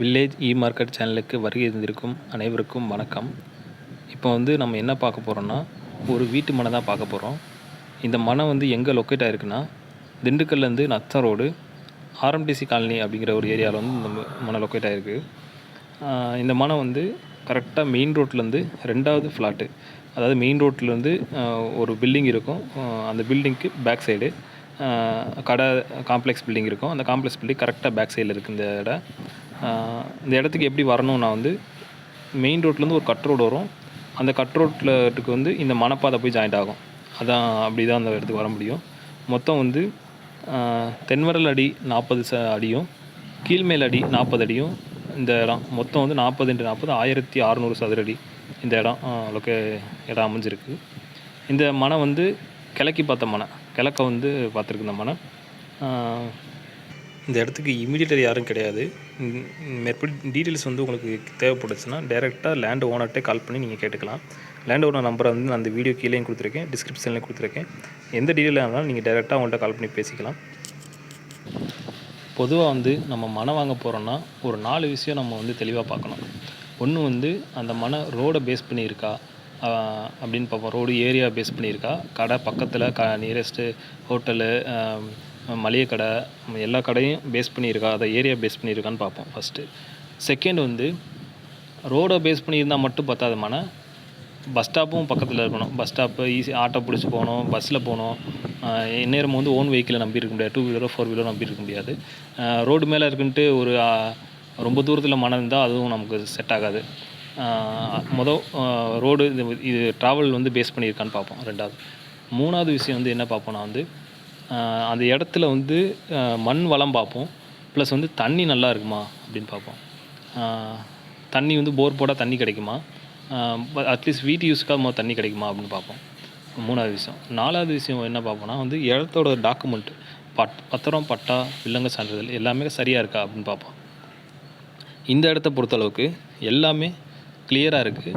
Village market சேனலுக்கு வருகை இருந்திருக்கும் அனைவருக்கும் வணக்கம். இப்போ நம்ம என்ன பார்க்க போகிறோன்னா, ஒரு வீட்டு மனை தான் பார்க்க போகிறோம். இந்த மனை எங்கே லொக்கேட் ஆகிருக்குன்னா, திண்டுக்கல்லேருந்து நத்தம் ரோடு ஆர்எம்டிசி காலனி அப்படிங்கிற ஒரு ஏரியாவில் இந்த மனை லொக்கேட் ஆகிருக்கு. இந்த மனை கரெக்டாக மெயின் ரோட்லேருந்து 2வது ஃப்ளாட்டு. அதாவது மெயின் ரோட்லேருந்து ஒரு பில்டிங் இருக்கும். அந்த பில்டிங்க்கு பேக் சைடு கடை காம்ப்ளெக்ஸ் பில்டிங் இருக்கும். அந்த காம்ப்ளெக்ஸ் பில்டிங் கரெக்டாக பேக் சைடில் இருக்குது இந்த இடம். இந்த இடத்துக்கு எப்படி வரணும்னா மெயின் ரோட்லேருந்து ஒரு கட் ரோடு வரும். அந்த கட் ரோட்டுக்கு இந்த மணப்பாதை போய் ஜாயிண்ட் ஆகும். அப்படி தான் அந்த இடத்துக்கு வர முடியும். மொத்தம் தென்வரல் அடி 40 அடியும் கீழ்மேல் அடி 40 அடியும் இந்த இடம். மொத்தம் 40 × 40 1600 சதுரடி இந்த இடம் அமைஞ்சிருக்கு. இந்த மனை கிழக்கி பார்த்த மனை, கிழக்க பார்த்துருக்கு இந்த மனை. இந்த இடத்துக்கு இமீடியேட்டர் யாரும் கிடையாது. மேற்படி டீட்டெயில்ஸ் உங்களுக்கு தேவைப்படுச்சுன்னா டைரெக்டாக லேண்ட் ஓனர்கிட்டே கால் பண்ணி நீங்கள் கேட்டுக்கலாம். லேண்ட் ஓனர் நம்பரை நான் அந்த வீடியோ கீழேயும் கொடுத்துருக்கேன், டிஸ்கிரிப்ஷன்லேயும் கொடுத்துருக்கேன். எந்த டீட்டெயிலாக இருந்தாலும் நீங்கள் டைரெக்டாக அவங்கள்ட்ட கால் பண்ணி பேசிக்கலாம். பொதுவாக நம்ம மனை வாங்க போகிறோன்னா ஒரு 4 விஷயம் நம்ம தெளிவாக பார்க்கணும். ஒன்று அந்த மனை ரோடை பேஸ் பண்ணியிருக்கா அப்படின்னு பார்ப்போம். ரோடு ஏரியா பேஸ் பண்ணியிருக்கா, கடை பக்கத்தில் நியரஸ்ட்டு ஹோட்டலு, மளிகை கடை, எல்லா கடையும் பேஸ் பண்ணியிருக்கா, அதை ஏரியா பேஸ் பண்ணியிருக்கான்னு பார்ப்போம் ஃபஸ்ட்டு. செகண்ட் ரோடை பேஸ் பண்ணியிருந்தால் மட்டும் பத்தாத மனை, பஸ் ஸ்டாப்பும் பக்கத்தில் இருக்கணும். பஸ் ஸ்டாப்பு ஈஸி, ஆட்டோ பிடிச்சி போகணும், பஸ்ஸில் போகணும். எந்நேரம் ஓன் வெஹிக்கிளை நம்பி இருக்க முடியாது, 2 வீலரோ 4 வீலரோ நம்பி இருக்க முடியாது. ரோடு மேலே இருக்குன்ட்டு ஒரு ரொம்ப தூரத்தில் மனை இருந்தால் அதுவும் நமக்கு செட் ஆகாது. ரோடு இது ட்ராவல் பேஸ் பண்ணியிருக்கான்னு பார்ப்போம். 2வது. 3வது விஷயம் என்ன பார்ப்போம்னா அந்த இடத்துல மண் வளம் பார்ப்போம். ப்ளஸ் தண்ணி நல்லா இருக்குமா அப்படின்னு பார்ப்போம். தண்ணி போர் போட்டால் தண்ணி கிடைக்குமா, அட்லீஸ்ட் வீட்டு யூஸ்க்காக தண்ணி கிடைக்குமா அப்படின்னு பார்ப்போம். 3வது விஷயம். 4வது விஷயம் என்ன பார்ப்போம்னா இடத்தோட டாக்குமெண்ட், பத்திரம், பட்டா, வில்லங்க சான்றிதழ் எல்லாமே சரியாக இருக்கா அப்படின்னு பார்ப்போம். இந்த இடத்த பொறுத்தளவுக்கு எல்லாமே கிளியராக இருக்குது.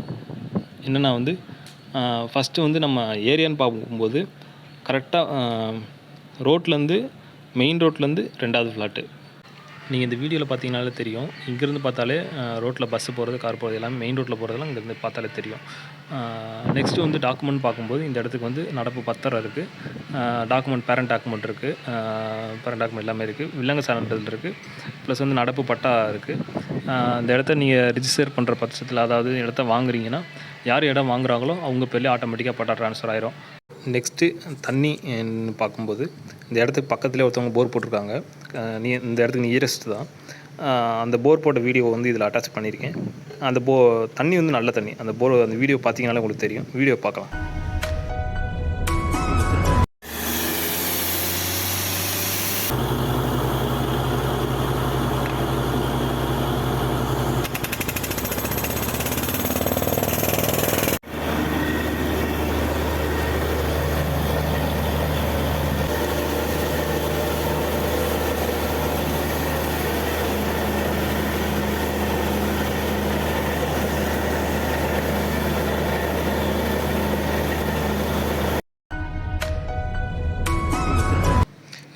என்னென்னா ஃபஸ்ட்டு நம்ம ஏரியான்னு பார்க்கும்போது கரெக்டாக ரோட்லேருந்து மெயின் ரோட்லேருந்து 2வது ஃப்ளாட்டு. நீங்கள் இந்த வீடியோவில் பார்த்தீங்கனாலே தெரியும். இங்கேருந்து பார்த்தாலே ரோட்டில் பஸ்ஸு போகிறது, கார் போகிறது எல்லாமே மெயின் ரோட்டில் போகிறதெல்லாம் இங்கேருந்து பார்த்தாலே தெரியும். நெக்ஸ்ட்டு டாக்குமெண்ட் பார்க்கும்போது இந்த இடத்துக்கு நடப்பு பத்திரம் இருக்குது, டாக்குமெண்ட், பேரண்ட் டாக்குமெண்ட் இருக்குது, பேரண்ட் டாக்குமெண்ட் எல்லாமே இருக்குது, வில்லங்க சான்றிதழ் இருக்குது, ப்ளஸ் நடப்பு பட்டா இருக்குது. இந்த இடத்த நீங்கள் ரிஜிஸ்டர் பண்ணுற பட்சத்தில், அதாவது இடத்த வாங்குறீங்கன்னா யார் இடம் வாங்குறாங்களோ அவங்க பேர்லேயே ஆட்டோமேட்டிக்காக பட்டா ட்ரான்ஸ்ஃபர் ஆயிரும். நெக்ஸ்ட்டு தண்ணி பார்க்கும்போது இந்த இடத்துக்கு பக்கத்துலேயே ஒருத்தவங்க போர் போட்டிருக்காங்க. இந்த இடத்துக்கு நியரஸ்ட் தான். அந்த போர் போட்ட வீடியோ இதில் அட்டாச் பண்ணியிருக்கேன். அந்த தண்ணி நல்ல தண்ணி. அந்த வீடியோ பார்த்தீங்கனாலே உங்களுக்கு தெரியும். வீடியோ பார்க்கலாம்.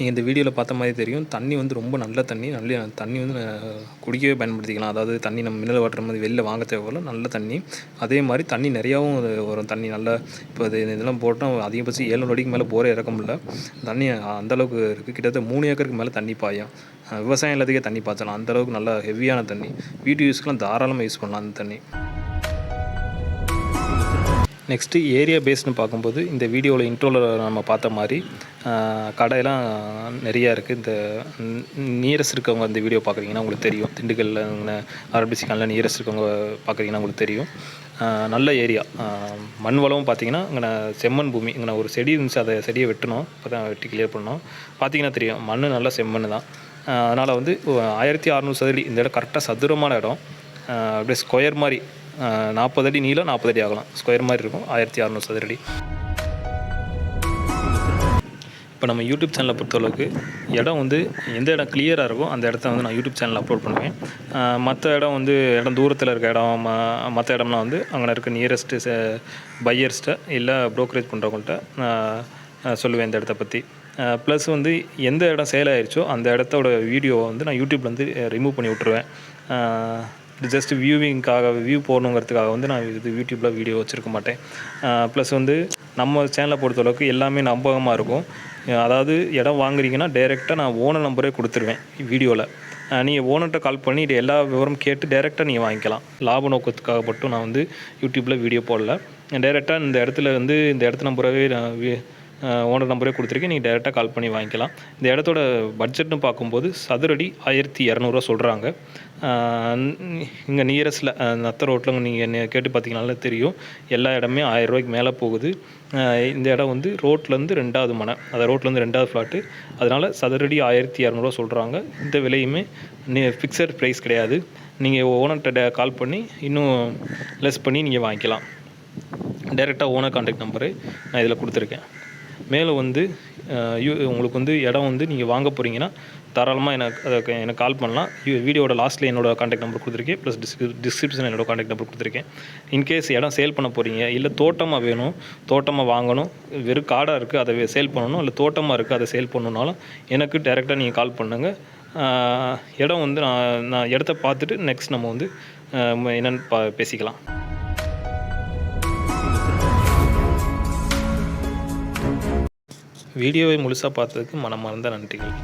நீங்கள் இந்த வீடியோவில் பார்த்த மாதிரி தெரியும். தண்ணி ரொம்ப நல்ல தண்ணி. தண்ணி குடிக்கவே பயன்படுத்திக்கலாம். அதாவது தண்ணி நம்ம மினரல் வாட்டர் மாதிரி வெளில வாங்க தேவையில்ல, நல்ல தண்ணி. அதே மாதிரி தண்ணி நிறையாவும் வரும். தண்ணி நல்லா இப்போ இதெல்லாம் போட்டால் அதிகபட்சம் 700 அடிக்கு மேலே போரே இறக்க முடியல. தண்ணி அந்தளவுக்கு இருக்குது. கிட்டத்தட்ட 3 ஏக்கருக்கு மேலே தண்ணி பாயும். விவசாயம் எல்லாத்துக்கே தண்ணி பாய்ச்சலாம். அந்தளவுக்கு நல்லா ஹெவியான தண்ணி. வீட்டு யூஸ்க்கெலாம் தாராளமாக யூஸ் பண்ணலாம் அந்த தண்ணி. நெக்ஸ்ட்டு ஏரியா பேஸ்னு பார்க்கும்போது இந்த வீடியோவில் இன்ட்ரோவில் நம்ம பார்த்த மாதிரி கடையெல்லாம் நிறையா இருக்குது. இந்த நியரஸ்ட் இருக்கவங்க இந்த வீடியோ பார்க்குறீங்கன்னா உங்களுக்கு தெரியும். திண்டுக்கல்லில் ஆர்எம்டிசி காலனியில் நியரஸ்ட் இருக்கவங்க பார்க்குறீங்கன்னா உங்களுக்கு தெரியும். நல்ல ஏரியா. மண் வளமும் பார்த்திங்கன்னா இங்கே செம்மண் பூமி. இங்கே ஒரு செடி இருந்துச்சு, அதை செடியை வெட்டணும். இப்போ தான் வெட்டி கிளியர் பண்ணோம். பார்த்திங்கன்னா தெரியும், மண் நல்லா செம்மண் தான். அதனால் 1600 சதுரடி. இந்த இடம் கரெக்டாக சதுரமான இடம். அப்படியே ஸ்கொயர் மாதிரி 40 அடி நீளம், 40 அடி ஆகலாம். ஸ்கொயர் மாதிரி இருக்கும். 1600 சதுரடி. இப்போ நம்ம யூடியூப் சேனலை பொறுத்தளவுக்கு இடம் எந்த இடம் கிளியராக இருக்கோ அந்த இடத்த நான் யூடியூப் சேனலில் அப்லோட் பண்ணுவேன். மற்ற இடம் தூரத்தில் இருக்க இடம், மற்ற இடம்லாம் அங்கே இருக்க நியரஸ்ட்டு பையர்ஸ்ட்டை இல்லை ப்ரோக்கரேஜ் பண்ணுறவங்கள்ட்ட சொல்லுவேன் இந்த இடத்த பற்றி. ப்ளஸ் எந்த இடம் சேல் ஆயிடுச்சோ அந்த இடத்தோட வீடியோவை நான் யூடியூப்லேருந்து ரிமூவ் பண்ணி விட்ருவேன். ஜஸ்ட் வியூவிங்காக வியூ போடணுங்கிறதுக்காக வந்து நான் இது யூடியூப்பில் வீடியோ வச்சுருக்க மாட்டேன். ப்ளஸ் வந்து நம்ம சேனலை பொறுத்தளவுக்கு எல்லாமே நம்பகமாக இருக்கும். அதாவது இடம் வாங்குறீங்கன்னா டைரெக்டாக நான் ஓனர் நம்பரே கொடுத்துருவேன் வீடியோவில். நீங்கள் ஓனர்கிட்ட கால் பண்ணி இது எல்லா விவரம் கேட்டு டைரெக்டாக நீங்கள் வாங்கிக்கலாம். லாப நோக்கத்துக்காக மட்டும் நான் வந்து யூடியூப்பில் வீடியோ போடல. டைரெக்டாக இந்த இடத்துல வந்து இந்த இடத்து நம்பரவே நான் ஓனர் நம்பரே கொடுத்துருக்கேன். நீங்கள் டைரெக்டாக கால் பண்ணி வாங்கிக்கலாம். இந்த இடத்தோட பட்ஜெட்னு பார்க்கும்போது சதுரடி 1200 சொல்கிறாங்க. இங்கே நியரஸ்ட்டில் நத்த ரோட்டில் நீங்கள் கேட்டு பார்த்தீங்கனாலே தெரியும். எல்லா இடமே 1000 ரூபாய்க்கு மேலே போகுது. இந்த இடம் வந்து ரோட்லேருந்து 2வது மனை, அந்த ரோட்லேருந்து 2வது ஃப்ளாட்டு. அதனால் சதுரடி 1200 சொல்கிறாங்க. இந்த விலையுமே ஃபிக்ஸட் ப்ரைஸ் கிடையாது. நீங்கள் ஓனர்கிட்ட கால் பண்ணி இன்னும் லெஸ் பண்ணி நீங்கள் வாங்கிக்கலாம். டைரெக்டாக ஓனர் கான்டாக்ட் நம்பரு நான் இதில் கொடுத்துருக்கேன். மேலும் வந்து உங்களுக்கு வந்து இடம் வந்து நீங்கள் வாங்க போகிறீங்கன்னா தாராளமாக எனக்கு கால் பண்ணலாம். வீடியோட லாஸ்ட்டில் என்னோடய கான்டாக்ட் நம்பர் கொடுத்துருக்கேன். ப்ளஸ் டிஸ்கிரிப்ஷனில் என்னோடய கான்டாக்ட் நம்பர் கொடுத்துருக்கேன். இன்கேஸ் இடம் சேல் பண்ண போகிறீங்க, இல்லை தோட்டமாக வேணும், தோட்டமாக வாங்கணும், வெறும் காடாக இருக்குது அதை சேல் பண்ணணும், இல்லை தோட்டமாக இருக்குது அதை சேல் பண்ணணுன்னாலும் எனக்கு டைரெக்டாக நீங்கள் கால் பண்ணுங்கள். இடம் வந்து நான் இடத்த பார்த்துட்டு நெக்ஸ்ட் நம்ம வந்து என்னென்னு பேசிக்கலாம். வீடியோவை முழுசாக பார்த்ததுக்கு மனமார்ந்த நன்றிகள்.